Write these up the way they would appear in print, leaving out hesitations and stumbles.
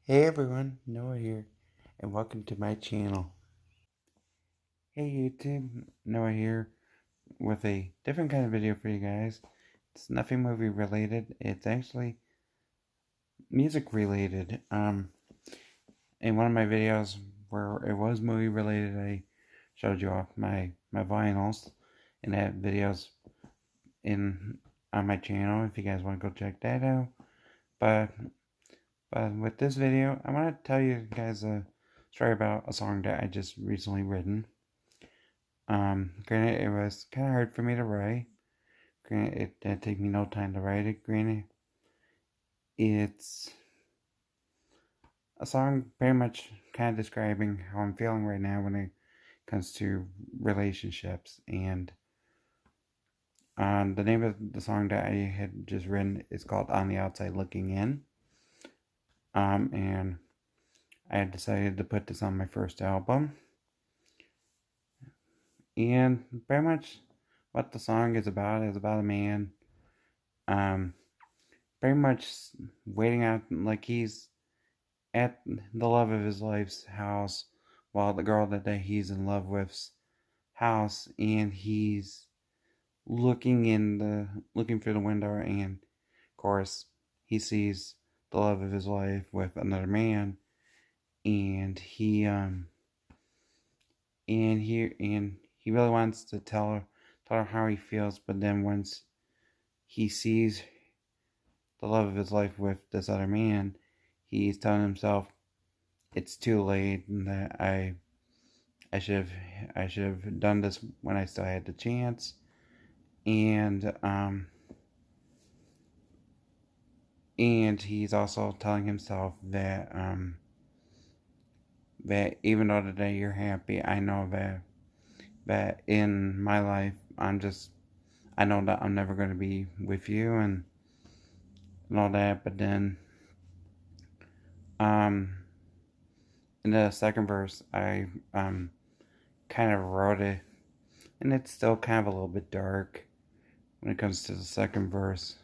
Hey everyone, Noah here, and welcome to my channel. Hey YouTube, Noah here with a different kind of video for you guys. It's nothing movie related, it's actually music related. In one of my videos where it was movie related, I showed you off my vinyls, and I have videos in on my channel if you guys want to go check that out. But with this video, I want to tell you guys a story about a song that I just recently written. Granted, it was kind of hard for me to write. Granted, it did take me no time to write it. Granted, it's a song pretty much kind of describing how I'm feeling right now when it comes to relationships. And the name of the song that I had just written is called On the Outside Looking In. And I had decided to put this on my first album. And pretty much what the song is about a man um, pretty much waiting out like he's at the love of his life's house while the girl that he's in love with's house, and he's looking through the window, and of course he sees the love of his life with another man, and he really wants to tell her how he feels, but then once he sees the love of his life with this other man, he's telling himself it's too late and that I should have done this when I still had the chance. And and he's also telling himself that even though today you're happy, I know that in my life I know that I'm never going to be with you and all that. But then um in the second verse, I kind of wrote it, and it's still kind of a little bit dark when it comes to the second verse,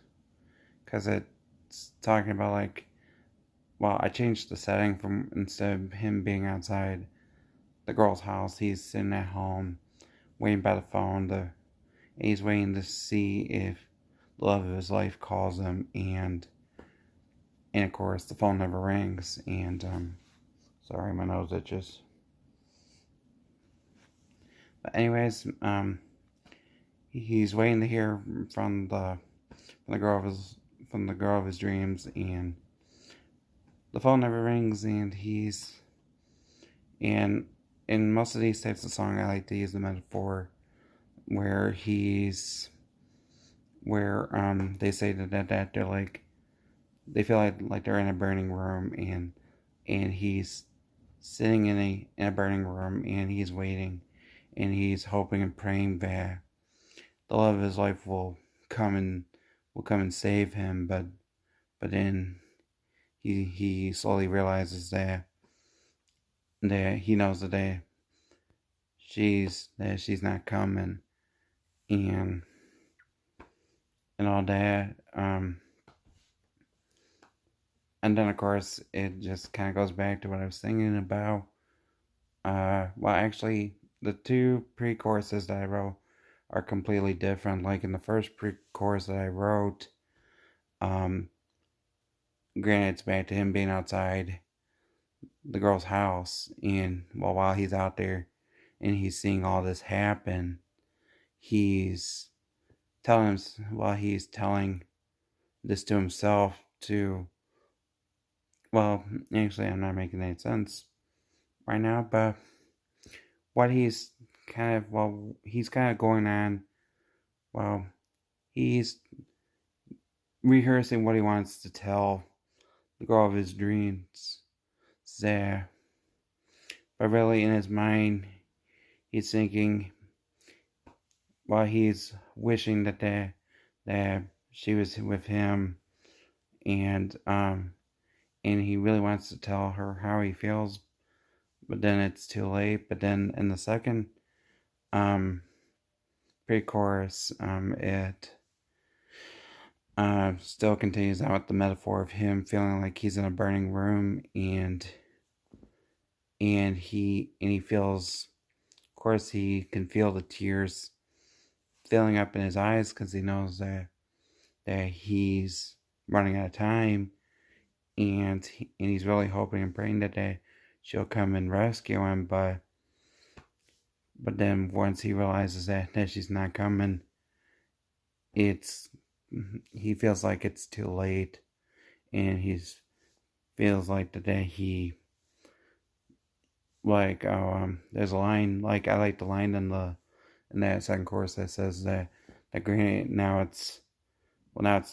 because it's talking about like, well, I changed the setting from instead of him being outside the girl's house, he's sitting at home waiting by the phone and he's waiting to see if the love of his life calls him, and of course the phone never rings, and sorry, my nose itches. But anyways, he's waiting to hear from the girl of his dreams, and the phone never rings, and and in most of these types of songs, I like to use the metaphor where they say that they're like, they feel like they're in a burning room, and he's sitting in a burning room, and he's waiting, and he's hoping and praying that the love of his life will come and save him, but then he slowly realizes that he knows that she's not coming, and all that. And then of course it just kind of goes back to what I was thinking about. Well, actually, the two pre-choruses that I wrote are completely different. Like in the first pre-chorus that I wrote, um, granted it's back to him being outside the girl's house, and while he's out there and he's seeing all this happen, he's he's telling this to himself to, well, actually I'm not making any sense right now, but what he's kind of going on, well, he's rehearsing what he wants to tell the girl of his dreams there, but really in his mind he's thinking, while he's wishing that she was with him, and and he really wants to tell her how he feels, but then it's too late. But then in the second um pre-chorus, still continues on with the metaphor of him feeling like he's in a burning room, and he feels, of course, he can feel the tears filling up in his eyes because he knows that he's running out of time, and he's really hoping and praying that she'll come and rescue him, but then once he realizes that she's not coming, it's he feels like it's too late, and he's feels like the day he like there's a line, like I like the line in that second chorus that says that granted now it's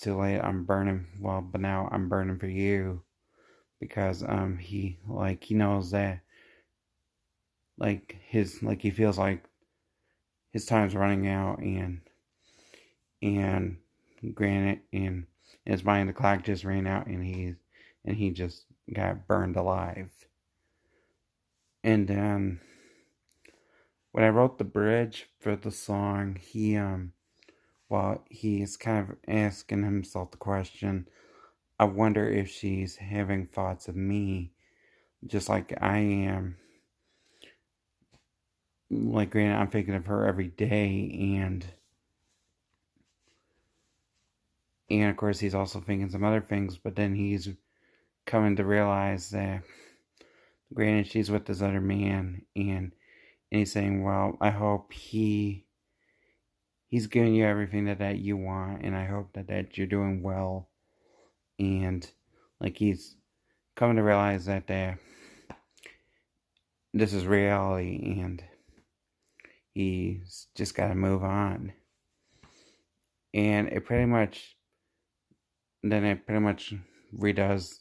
too late, I'm burning, well, but now I'm burning for you, because he knows that he feels like his time's running out, and granted, in his mind the clock just ran out, and he just got burned alive. And then when I wrote the bridge for the song, he's kind of asking himself the question, I wonder if she's having thoughts of me just like I am. Like, granted, I'm thinking of her every day, and of course he's also thinking some other things, but then he's coming to realize that granted she's with this other man, and he's saying, well, I hope he's giving you everything that you want, and I hope that you're doing well, and like he's coming to realize that this is reality, and he's just got to move on. And it pretty much redoes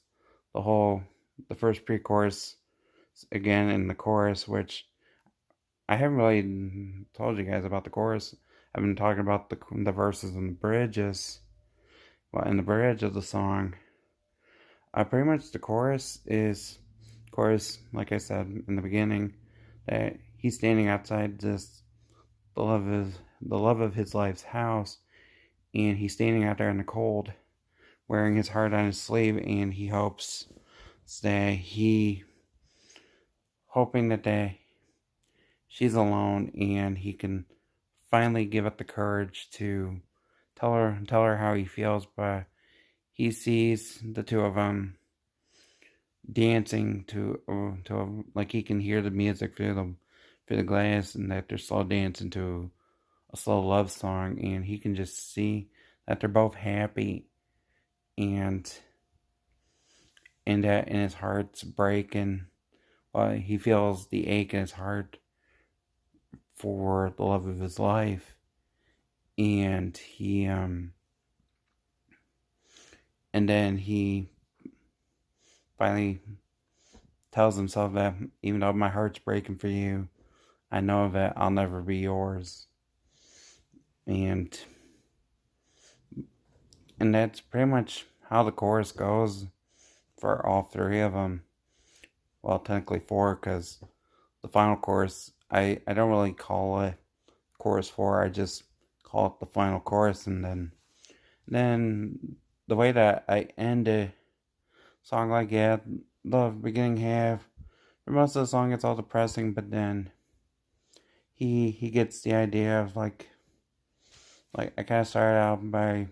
the first pre-chorus again in the chorus, which I haven't really told you guys about the chorus. I've been talking about the verses and the bridges. Well, in the bridge of the song, pretty much the chorus, like I said in the beginning, that he's standing outside the love of his life's house, and he's standing out there in the cold, wearing his heart on his sleeve, and he hopes that hoping that she's alone, and he can finally give up the courage to tell her how he feels, but he sees the two of them dancing like he can hear the music through the glass, and that they're slow dancing to a slow love song, and he can just see that they're both happy, and that in his heart's breaking. He feels the ache in his heart for the love of his life, and and then he finally tells himself that even though my heart's breaking for you, I know that I'll never be yours. And that's pretty much how the chorus goes for all three of them. Well, technically four, because the final chorus, I don't really call it chorus four, I just call it the final chorus, and then the way that I end a song, like, yeah, the beginning half, for most of the song it's all depressing, but then he gets the idea of like I kind of started out by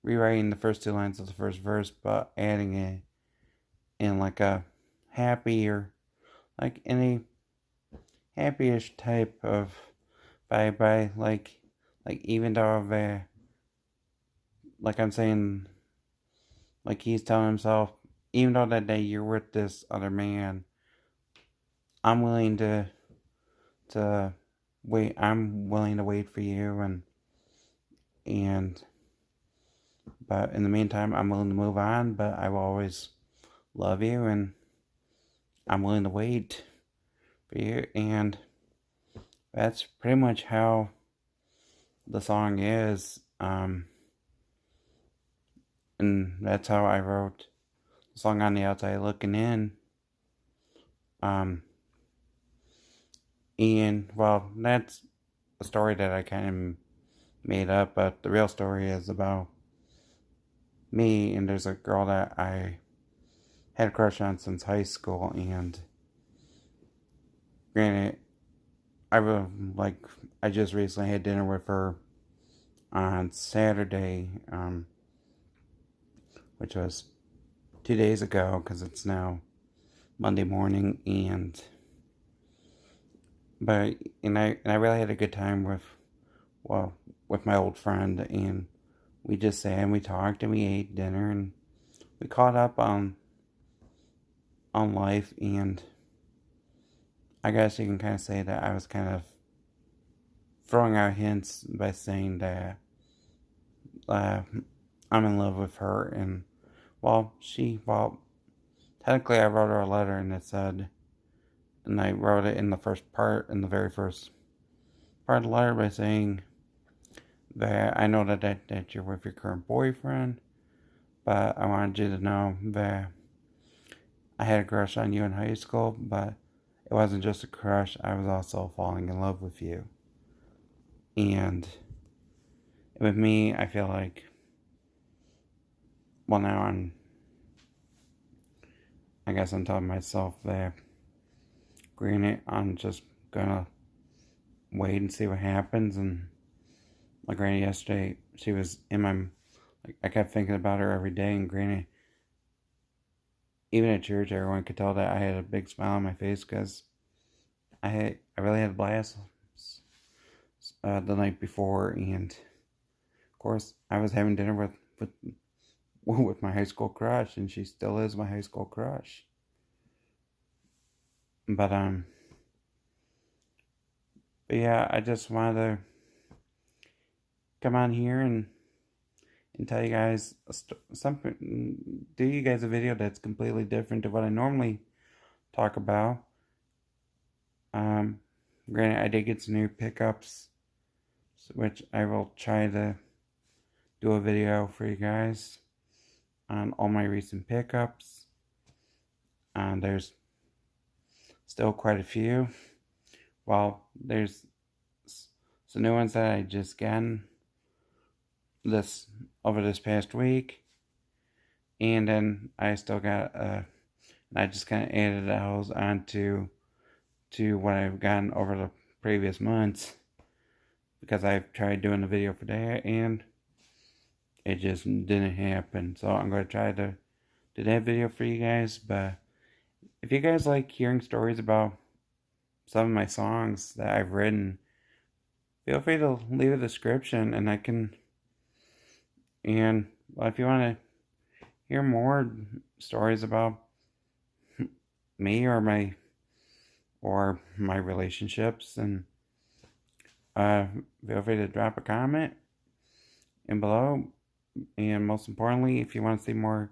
rewriting the first two lines of the first verse, but adding it in like a happier, like in a happyish type of vibe, by even though like I'm saying, like he's telling himself, even though that day you're with this other man, I'm willing to wait. I'm willing to wait for you, and but in the meantime, I'm willing to move on. But I will always love you, and I'm willing to wait for you. And that's pretty much how the song is. And that's how I wrote the song On the Outside Looking In. And well, that's a story that I kind of made up, but the real story is about me, and there's a girl that I had a crush on since high school, and granted, I will like I just recently had dinner with her on Saturday, which was 2 days ago because it's now Monday morning, and but and I really had a good time with my old friend, and we just sat and we talked and we ate dinner and we caught up on life, and I guess you can kind of say that I was kind of throwing out hints by saying that uh, I'm in love with her, and technically I wrote her a letter and it said, and I wrote it in the very first part of the letter by saying that I know that you're with your current boyfriend, but I wanted you to know that I had a crush on you in high school, but it wasn't just a crush, I was also falling in love with you. And with me, I feel like, well, now I guess I'm telling myself that, granted, I'm just gonna wait and see what happens. And like granted, yesterday, she was in my, like, I kept thinking about her every day. And granted, even at church, everyone could tell that I had a big smile on my face because I really had a blast the night before. And of course, I was having dinner with my high school crush, and she still is my high school crush. But but yeah, I just wanted to come on here and tell you guys something, do you guys a video that's completely different to what I normally talk about. Um, Granted, I did get some new pickups, which I will try to do a video for you guys on all my recent pickups. There's still quite a few. Well, there's some new ones that I just gotten this over this past week, and then I still got I just kind of added those onto what I've gotten over the previous months because I've tried doing a video for that and it just didn't happen. So I'm going to try to do that video for you guys. But if you guys like hearing stories about some of my songs that I've written, feel free to leave a description and I can. And well, if you want to hear more stories about me or my relationships, and feel free to drop a comment in below. And most importantly, if you want to see more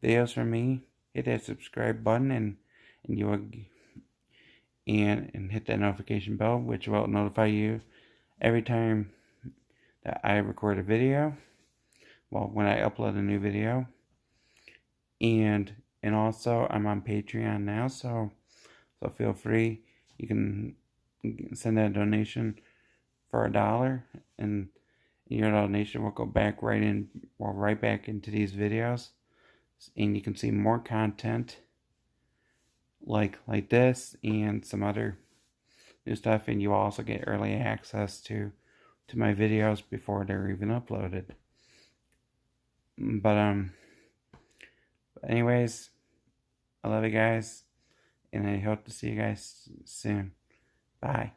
videos from me, hit that subscribe button and you will and hit that notification bell, which will notify you every time that I record a video. Well, when I upload a new video. And also I'm on Patreon now, so feel free. You can send that donation for $1, and your donation will go back right back into these videos, and you can see more content like this and some other new stuff, and you also get early access to my videos before they're even uploaded. But anyways, I love you guys, and I hope to see you guys soon. Bye.